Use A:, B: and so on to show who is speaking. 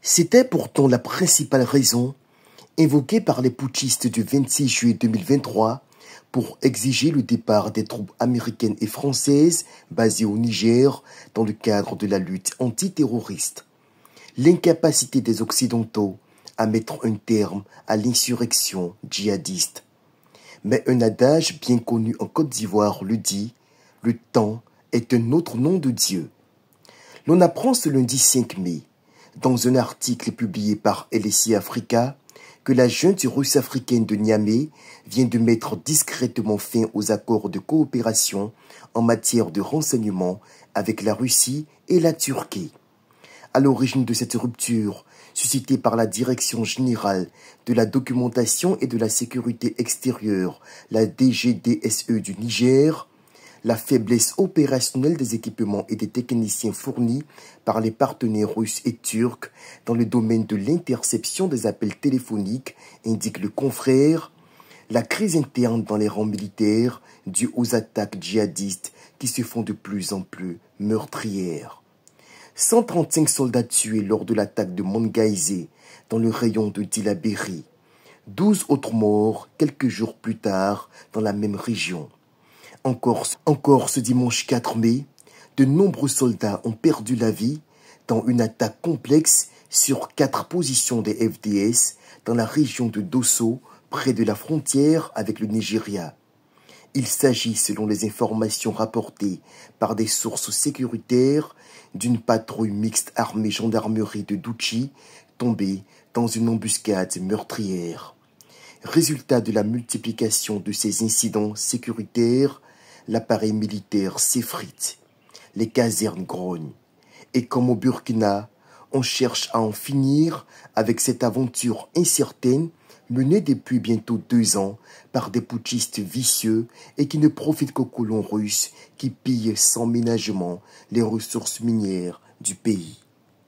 A: C'était pourtant la principale raison invoquée par les putschistes du 26 juillet 2023 pour exiger le départ des troupes américaines et françaises basées au Niger dans le cadre de la lutte antiterroriste. L'incapacité des Occidentaux à mettre un terme à l'insurrection djihadiste. Mais un adage bien connu en Côte d'Ivoire le dit, le temps est un autre nom de Dieu. L'on apprend ce lundi 5 mai, dans un article publié par LSI Africa, que la junte russe africaine de Niamey vient de mettre discrètement fin aux accords de coopération en matière de renseignement avec la Russie et la Turquie. À l'origine de cette rupture, suscitée par la Direction générale de la documentation et de la sécurité extérieure, la DGDSE du Niger, la faiblesse opérationnelle des équipements et des techniciens fournis par les partenaires russes et turcs dans le domaine de l'interception des appels téléphoniques, indique le confrère, la crise interne dans les rangs militaires due aux attaques djihadistes qui se font de plus en plus meurtrières. 135 soldats tués lors de l'attaque de Mangaïsé dans le rayon de Tillabéri. 12 autres morts quelques jours plus tard dans la même région. Encore ce dimanche 4 mai, de nombreux soldats ont perdu la vie dans une attaque complexe sur 4 positions des FDS dans la région de Dosso, près de la frontière avec le Nigeria. Il s'agit, selon les informations rapportées par des sources sécuritaires, d'une patrouille mixte armée-gendarmerie de Douchi tombée dans une embuscade meurtrière. Résultat de la multiplication de ces incidents sécuritaires, l'appareil militaire s'effrite, les casernes grognent. Et comme au Burkina, on cherche à en finir avec cette aventure incertaine menée depuis bientôt 2 ans par des putschistes vicieux et qui ne profitent qu'aux colons russes qui pillent sans ménagement les ressources minières du pays.